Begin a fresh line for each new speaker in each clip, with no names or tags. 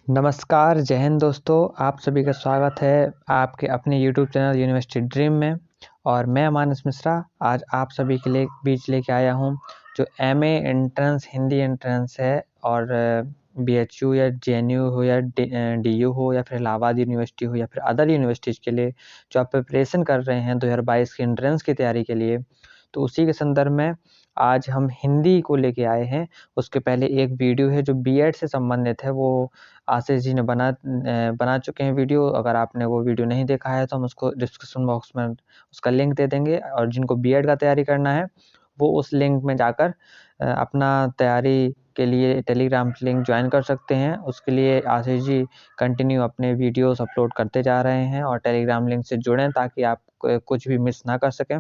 नमस्कार, जय हिंद दोस्तों। आप सभी का स्वागत है आपके अपने यूट्यूब चैनल यूनिवर्सिटी ड्रीम में। और मैं मानस मिश्रा आज आप सभी के लिए बीच लेके आया हूँ जो एमए एंट्रेंस हिंदी एंट्रेंस है। और बीएचयू या जेएनयू हो या डीयू हो या फिर इलाहाबाद यूनिवर्सिटी हो या फिर अदर यूनिवर्सिटीज़ के लिए जो आप प्रिपरेशन कर रहे हैं 2022 की एंट्रेंस की तैयारी के लिए, तो उसी के संदर्भ में आज हम हिंदी को लेके आए हैं। उसके पहले एक वीडियो है जो बीएड से संबंधित है, वो आशीष जी ने बना चुके हैं वीडियो। अगर आपने वो वीडियो नहीं देखा है तो हम उसको डिस्क्रिप्शन बॉक्स में उसका लिंक दे देंगे, और जिनको बीएड का तैयारी करना है वो उस लिंक में जाकर अपना तैयारी के लिए टेलीग्राम लिंक ज्वाइन कर सकते हैं। उसके लिए आशीष जी कंटिन्यू अपने वीडियोस अपलोड करते जा रहे हैं और टेलीग्राम लिंक से जुड़ें ताकि आप कुछ भी मिस ना कर सकें।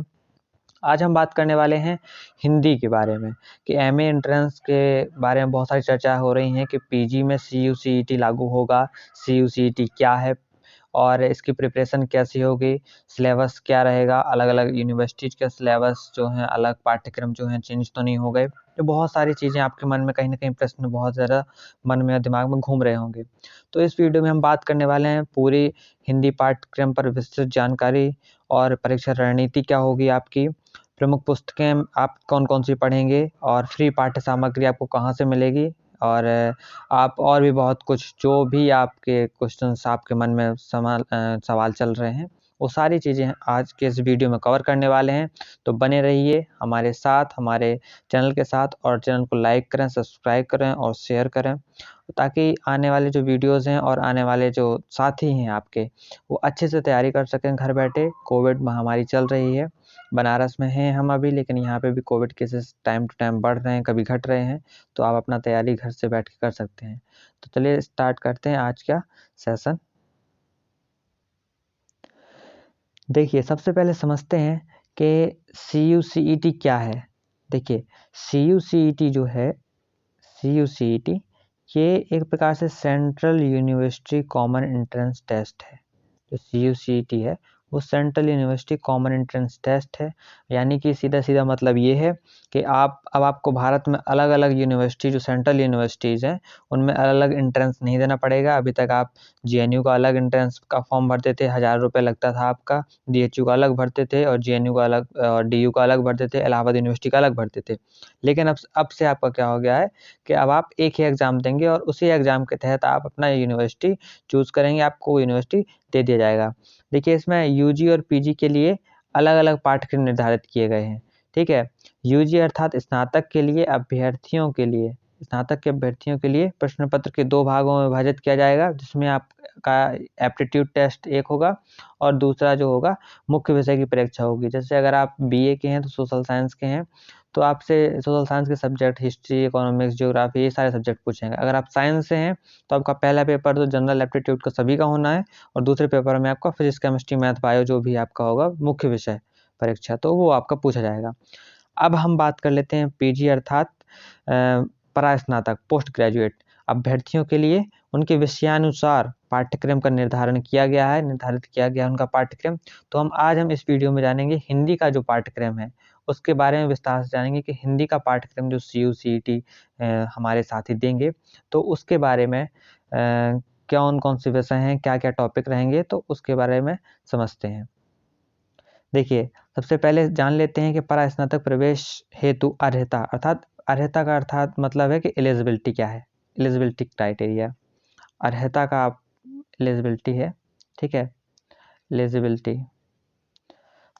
आज हम बात करने वाले हैं हिंदी के बारे में कि एमए एंट्रेंस के बारे में बहुत सारी चर्चा हो रही हैं कि पीजी में सीयूसीईटी लागू होगा। सीयूसीईटी क्या है और इसकी प्रिपरेशन कैसी होगी, सिलेबस क्या रहेगा, अलग अलग यूनिवर्सिटीज़ के सिलेबस जो हैं, अलग पाठ्यक्रम जो हैं चेंज तो नहीं हो गए। तो बहुत सारी चीज़ें आपके मन में कहीं ना कहीं प्रश्न बहुत ज़्यादा मन में दिमाग में घूम रहे होंगे। तो इस वीडियो में हम बात करने वाले हैं पूरी हिंदी पाठ्यक्रम पर विस्तृत जानकारी और परीक्षा रणनीति क्या होगी आपकी, प्रमुख पुस्तकें आप कौन-कौन सी पढ़ेंगे और फ्री पाठ्य सामग्री आपको कहाँ से मिलेगी, और आप और भी बहुत कुछ जो भी आपके क्वेश्चंस आपके मन में सवाल चल रहे हैं, वो सारी चीज़ें आज के इस वीडियो में कवर करने वाले हैं। तो बने रहिए हमारे साथ, हमारे चैनल के साथ, और चैनल को लाइक करें, सब्सक्राइब करें और शेयर करें ताकि आने वाले जो वीडियोज़ हैं और आने वाले जो साथी हैं आपके, वो अच्छे से तैयारी कर सकें घर बैठे। कोविड महामारी चल रही है, बनारस में हैं हम अभी, लेकिन यहाँ पे भी Covid cases time to time बढ़ रहे हैं, कभी घट रहे हैं। तो आप अपना तैयारी घर से बैठ के कर सकते हैं। तो चलिए स्टार्ट करते हैं आज का सेशन। देखिए, सबसे पहले समझते हैं कि सीयूसीईटी क्या है। देखिए, सीयूसीईटी जो है, सीयूसीईटी ये एक प्रकार से central university common entrance test है। जो सीयूसीईटी है वो central university common entrance test है। यानी कि सीधा-सीधा मतलब ये है कि आपको भारत में अलग-अलग यूनिवर्सिटी जो सेंट्रल यूनिवर्सिटीज़ हैं, उनमें अलग-अलग एंट्रेंस नहीं देना पड़ेगा। अभी तक आप जेएनयू का अलग एंट्रेंस का फॉर्म भरते थे, ₹1000 लगता था आपका, डीएचयू का अलग भरते थे और जेएनयू का अलग और डीयू का अलग भरते थे, इलाहाबाद यूनिवर्सिटी का अलग भरते थे। लेकिन अब से आपका क्या हो गया है कि अब आप एक ही एग्ज़ाम देंगे और उसी एग्ज़ाम के तहत आप अपना यूनिवर्सिटी चूज़ करेंगे, आपको वो यूनिवर्सिटी दे दिया जाएगा। देखिए, इसमें यूजी और पीजी के लिए अलग-अलग पाठ्यक्रम निर्धारित किए गए हैं, ठीक है? यूजी अर्थात स्नातक के अभ्यर्थियों के लिए प्रश्न पत्र के 2 भागों में विभाजित किया जाएगा, जिसमें आपका एप्टीट्यूड टेस्ट एक होगा और दूसरा जो होगा मुख्य विषय की परीक्षा होगी। जैसे अगर आप बीए के हैं तो सोशल साइंस के हैं, तो आपसे सोशल साइंस के सब्जेक्ट हिस्ट्री, इकोनॉमिक्स, ज्योग्राफी ये सारे सब्जेक्ट पूछेंगे। अगर आप साइंस से हैं तो आपका पहला पेपर तो जनरल एप्टीट्यूड का सभी का होना है, और दूसरे पेपर में आपका फिजिक्स, केमिस्ट्री, मैथ, बायो जो भी आपका होगा मुख्य विषय परीक्षा, तो वो आपका पूछा जाएगा। अब हम बात कर लेते हैं पीजी अर्थात परास्नातक, पोस्ट ग्रेजुएट अभ्यर्थियों के लिए उनके विषयानुसार पाठ्यक्रम का निर्धारित किया गया है उनका पाठ्यक्रम। तो आज हम इस वीडियो में जानेंगे हिंदी का जो पाठ्यक्रम है, उसके बारे में विस्तार से जानेंगे कि हिंदी का पाठ्यक्रम जो सीयूसीईटी हमारे साथी देंगे, तो उसके बारे में कौन-कौन से विषय हैं, क्या-क्या टॉपिक रहेंगे, तो उसके बारे में समझते हैं। देखिए, सबसे पहले जान लेते हैं कि परास्नातक प्रवेश हेतु अर्हता का अर्थात मतलब है कि एलिजिबिलिटी क्या है, एलिजिबिलिटी क्राइटेरिया। अर्हता का एलिजिबिलिटी है, ठीक है? एलिजिबिलिटी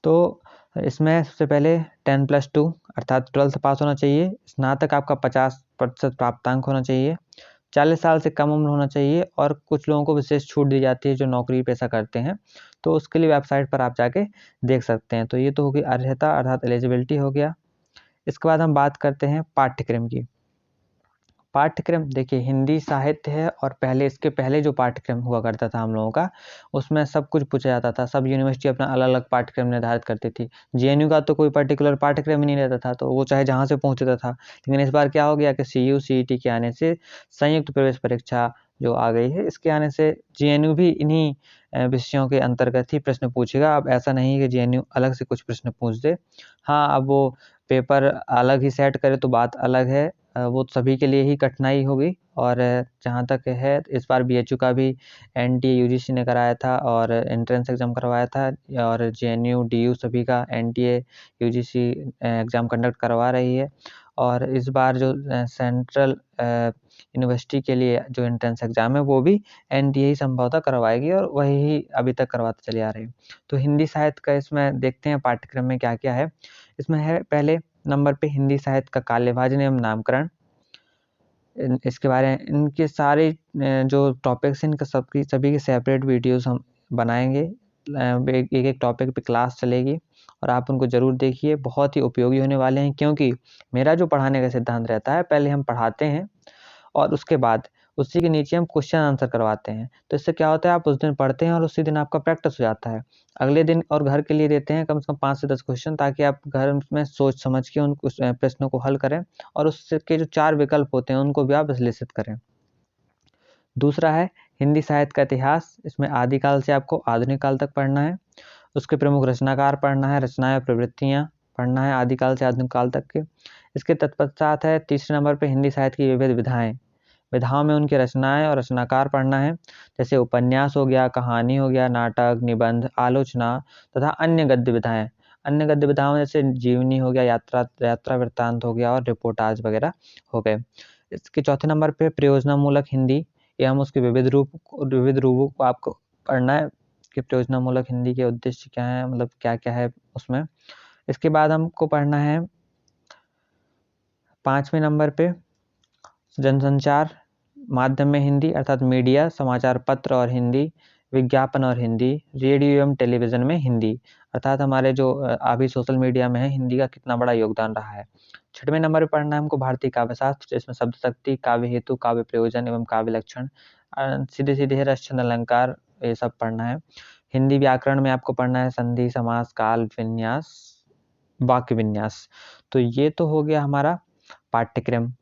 तो इसमें सबसे पहले 10+2 अर्थात 12th पास होना चाहिए। स्नातक आपका 50% प्राप्तांक होना चाहिए। 40 साल से कम उम्र होना चाहिए, और कुछ लोगों को विशेष छूट दी जाती है जो नौकरी पेशा करते हैं, तो उसके लिए वेबसाइट पर आप जाके देख सकते हैं। तो ये तो होगी अर्हता अर्थात एलिजिबिलिटी हो गया। इसके बाद हम बात करते हैं पाठ्यक्रम की। पाठ्यक्रम देखिए, हिंदी साहित्य है, और इसके पहले जो पाठ्यक्रम हुआ करता था हम लोगों का, उसमें सब कुछ पूछा जाता था। सब यूनिवर्सिटी अपना अलग-अलग पाठ्यक्रम निर्धारित करती थी। जेएनयू का तो कोई पर्टिकुलर पाठ्यक्रम ही नहीं रहता था, तो वो चाहे जहाँ से पूछता था। लेकिन इस बार क्या हो गया कि सीयूसीईटी के आने से संयुक्त प्रवेश परीक्षा जो आ गई है, इसके आने से जेएनयू भी इन्हीं विषयों के अंतर्गत ही प्रश्न पूछेगा। अब ऐसा नहीं है कि जेएनयू अलग से कुछ प्रश्न पूछ दे। हाँ, अब वो पेपर अलग ही सेट करे तो बात अलग है, वो सभी के लिए ही कठिनाई होगी। और जहाँ तक है इस बार बीएचयू का भी एनटीए यूजीसी ने कराया था और एंट्रेंस एग्ज़ाम करवाया था, और जेएनयू डीयू सभी का एनटीए यूजीसी एग्ज़ाम कंडक्ट करवा रही है। और इस बार जो सेंट्रल यूनिवर्सिटी के लिए जो एंट्रेंस एग्ज़ाम है वो भी एनटीए ही संभवतः करवाएगी, और वही ही अभी तक करवाते चले आ रही है। तो हिंदी साहित्य का इसमें देखते हैं पाठ्यक्रम में क्या-क्या है। इसमें है पहले नंबर पे हिंदी साहित्य का काव्यभाजन एवं नामकरण। इसके बारे में इनके सारे जो टॉपिक्स हैं इनका सभी के सेपरेट वीडियोज़ हम बनाएँगे। एक-एक टॉपिक पे क्लास चलेगी और आप उनको ज़रूर देखिए, बहुत ही उपयोगी होने वाले हैं। क्योंकि मेरा जो पढ़ाने का सिद्धांत रहता है, पहले हम पढ़ाते हैं और उसके बाद उसी के नीचे हम क्वेश्चन आंसर करवाते हैं। तो इससे क्या होता है, आप उस दिन पढ़ते हैं और उसी दिन आपका प्रैक्टिस हो जाता है। अगले दिन और घर के लिए देते हैं कम से कम 5 से 10 क्वेश्चन, ताकि आप घर में सोच समझ के उन प्रश्नों को हल करें और उसके जो 4 विकल्प होते हैं उनको भी आप विश्लेषित करें। दूसरा है हिंदी साहित्य का इतिहास। इसमें आदिकाल से आपको आधुनिक काल तक पढ़ना है। उसके प्रमुख रचनाकार पढ़ना है, रचनाएँ और प्रवृत्तियाँ पढ़ना है आदिकाल से आधुनिक काल तक के। इसके तत्पश्चात है तीसरे नंबर पे हिंदी साहित्य की विविध विधाएँ। विधाओं में उनकी रचनाएँ और रचनाकार पढ़ना है। जैसे उपन्यास हो गया, कहानी हो गया, नाटक, निबंध, आलोचना तथा अन्य गद्य विधाएँ। अन्य गद्य विधाओं में जैसे जीवनी हो गया, यात्रा वृत्तांत हो गया और रिपोर्टाज वगैरह हो गए। इसके चौथे नंबर पे प्रयोजनामूलक हिंदी एवं उसके विविध रूपों को आपको पढ़ना है कि प्रयोजनामूलक हिंदी के उद्देश्य क्या हैं, मतलब क्या-क्या है उसमें। इसके बाद हमको पढ़ना है 5वें नंबर पे जनसंचार माध्यम में हिंदी अर्थात मीडिया, समाचार पत्र और हिंदी, विज्ञापन और हिंदी, रेडियो एवं टेलीविज़न में हिंदी, अर्थात हमारे जो अभी सोशल मीडिया में है हिंदी का कितना बड़ा योगदान रहा है। 6वें नंबर पे पढ़ना है हमको भारतीय काव्यशास्त्र, जिसमें शब्द शक्ति, काव्य हेतु, काव्य प्रयोजन एवं काव्य लक्षण, सीधे-सीधे रस, छंद, अलंकार, ये सब पढ़ना है। हिंदी व्याकरण में आपको पढ़ना है संधि, समास, काल, विन्यास, वाक्य विन्यास। तो ये तो हो गया हमारा पाठ्यक्रम।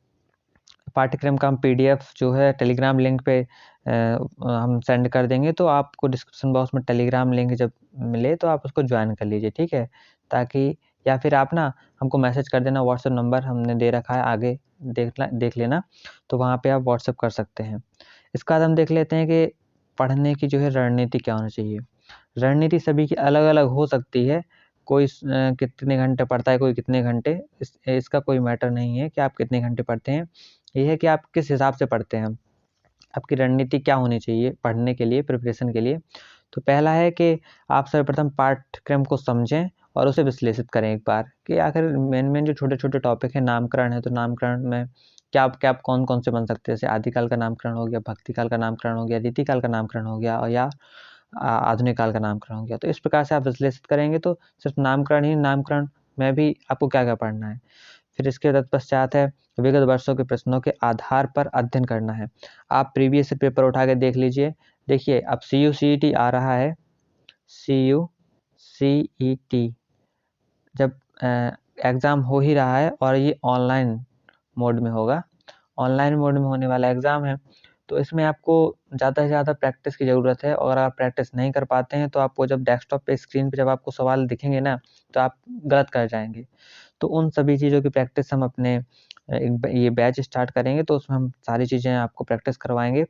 पाठ्यक्रम का हम पीडीएफ जो है टेलीग्राम लिंक पे हम सेंड कर देंगे, तो आपको डिस्क्रिप्शन बॉक्स में टेलीग्राम लिंक जब मिले तो आप उसको ज्वाइन कर लीजिए, ठीक है? ताकि या फिर आप ना हमको मैसेज कर देना, व्हाट्सएप नंबर हमने दे रखा है, आगे देख लेना, तो वहाँ पे आप व्हाट्सएप कर सकते हैं। इसके बाद हम देख लेते हैं कि पढ़ने की जो है रणनीति क्या होनी चाहिए। रणनीति सभी की अलग-अलग हो सकती है, कोई कितने घंटे पढ़ता है, कोई कितने घंटे, इसका कोई मैटर नहीं है कि आप कितने घंटे पढ़ते हैं। ये है कि आप किस हिसाब से पढ़ते हैं। आपकी रणनीति क्या होनी चाहिए पढ़ने के लिए, प्रिपरेशन के लिए। तो पहला है कि आप सर्वप्रथम पाठ्यक्रम को समझें और उसे विश्लेषित करें एक बार कि आखिर मेन जो छोटे-छोटे टॉपिक हैं, नामकरण है, तो नामकरण में क्या कौन-कौन से बन सकते हैं। जैसे आदिकाल का नामकरण हो गया, भक्तिकाल का नामकरण हो गया, रीतिकाल का नामकरण हो गया, और या आधुनिक काल का नामकरण हो गया। तो इस प्रकार से आप विश्लेषित करेंगे तो सिर्फ नामकरण में भी आपको क्या-क्या पढ़ना है। फिर इसके तत्पश्चात है विगत वर्षों के प्रश्नों के आधार पर अध्ययन करना है। आप प्रीवियस पेपर उठा के देख लीजिए। देखिए अब सीयू-सीईटी आ रहा है, सीयू-सीईटी जब एग्ज़ाम हो ही रहा है और ये ऑनलाइन मोड में होगा। ऑनलाइन मोड में होने वाला एग्ज़ाम है, तो इसमें आपको ज़्यादा से ज़्यादा प्रैक्टिस की ज़रूरत है, और आप प्रैक्टिस नहीं कर पाते हैं तो आपको जब डेस्कटॉप पे स्क्रीन पे जब आपको सवाल दिखेंगे ना, तो आप गलत कर जाएँगे। तो उन सभी चीज़ों की प्रैक्टिस हम अपने ये बैच स्टार्ट करेंगे, तो उसमें हम सारी चीज़ें आपको प्रैक्टिस करवाएँगे।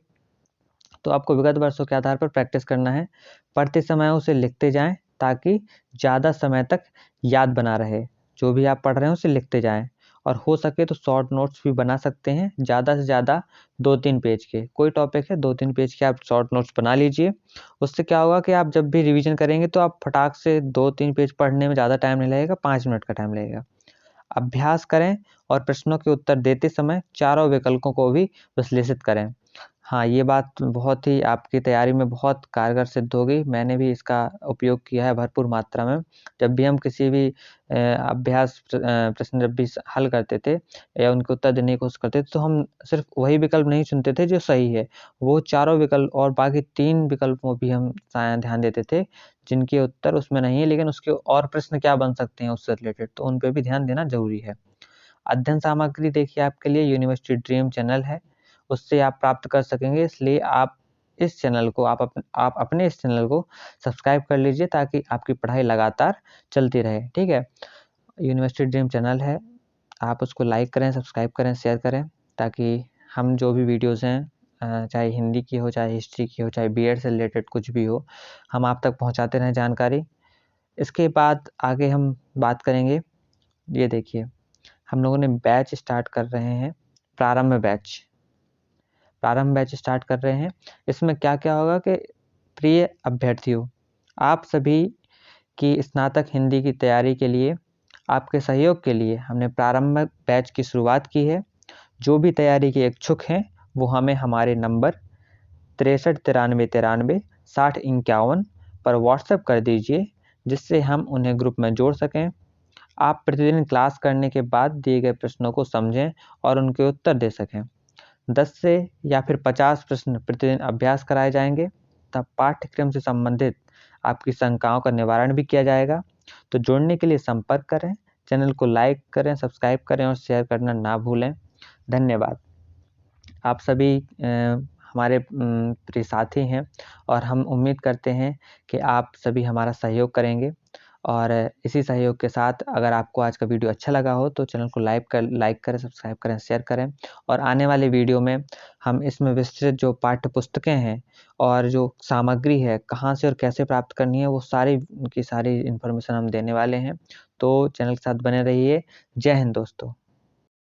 तो आपको विगत वर्षों के आधार पर प्रैक्टिस करना है। पढ़ते समय उसे लिखते जाएँ, ताकि ज़्यादा समय तक याद बना रहे। जो भी आप पढ़ रहे हैं उसे लिखते जाएँ, और हो सके तो शॉर्ट नोट्स भी बना सकते हैं, ज़्यादा से ज़्यादा 2-3 पेज के। कोई टॉपिक है 2-3 पेज के आप शॉर्ट नोट्स बना लीजिए। उससे क्या होगा कि आप जब भी रिवीजन करेंगे तो आप फटाक से 2-3 पेज पढ़ने में ज़्यादा टाइम नहीं लगेगा, 5 मिनट का टाइम लगेगा। अभ्यास करें और प्रश्नों के उत्तर देते समय चारों विकल्पों को भी विश्लेषित करें। हाँ, ये बात बहुत ही आपकी तैयारी में बहुत कारगर सिद्ध होगी। मैंने भी इसका उपयोग किया है भरपूर मात्रा में। जब भी हम किसी भी प्रश्न जब भी हल करते थे या उनके उत्तर देने की कोशिश करते थे, तो हम सिर्फ़ वही विकल्प नहीं चुनते थे जो सही है। वो चारों विकल्प और बाकी 3 विकल्पों भी हम ध्यान देते थे, जिनके उत्तर उसमें नहीं है, लेकिन उसके और प्रश्न क्या बन सकते हैं उससे रिलेटेड, तो उन पे भी ध्यान देना ज़रूरी है। अध्ययन सामग्री देखिए आपके लिए यूनिवर्सिटी ड्रीम चैनल है, उससे आप प्राप्त कर सकेंगे, इसलिए आप इस चैनल को आप अपने इस चैनल को सब्सक्राइब कर लीजिए, ताकि आपकी पढ़ाई लगातार चलती रहे, ठीक है? यूनिवर्सिटी ड्रीम चैनल है, आप उसको लाइक करें, सब्सक्राइब करें, शेयर करें, ताकि हम जो भी वीडियोज़ हैं, चाहे हिंदी की हो, चाहे हिस्ट्री की हो, चाहे बीएड से रिलेटेड कुछ भी हो, हम आप तक पहुंचाते रहें जानकारी। इसके बाद आगे हम बात करेंगे, ये देखिए हम लोगों ने बैच स्टार्ट कर रहे हैं, प्रारंभ बैच स्टार्ट कर रहे हैं। इसमें क्या क्या होगा कि प्रिय अभ्यर्थियों, आप सभी की स्नातक हिंदी की तैयारी के लिए, आपके सहयोग के लिए हमने प्रारंभ बैच की शुरुआत की है। जो भी तैयारी के इच्छुक हैं वो हमें हमारे नंबर 6393936051 पर व्हाट्सएप कर दीजिए, जिससे हम उन्हें ग्रुप में जोड़ सकें। आप प्रतिदिन क्लास करने के बाद दिए गए प्रश्नों को समझें और उनके उत्तर दे सकें। 10 से या फिर 50 प्रश्न प्रतिदिन अभ्यास कराए जाएंगे, तब पाठ्यक्रम से संबंधित आपकी शंकाओं का निवारण भी किया जाएगा। तो जुड़ने के लिए संपर्क करें, चैनल को लाइक करें, सब्सक्राइब करें और शेयर करना ना भूलें। धन्यवाद। आप सभी हमारे प्रिय साथी हैं और हम उम्मीद करते हैं कि आप सभी हमारा सहयोग करेंगे। और इसी सहयोग के साथ अगर आपको आज का वीडियो अच्छा लगा हो तो चैनल को लाइक करें, सब्सक्राइब करें, शेयर करें। और आने वाले वीडियो में हम इसमें विस्तृत जो पाठ्य पुस्तकें हैं और जो सामग्री है, कहाँ से और कैसे प्राप्त करनी है, वो सारी की सारी इन्फॉर्मेशन हम देने वाले हैं। तो चैनल के साथ बने रहिए। जय हिंद दोस्तों।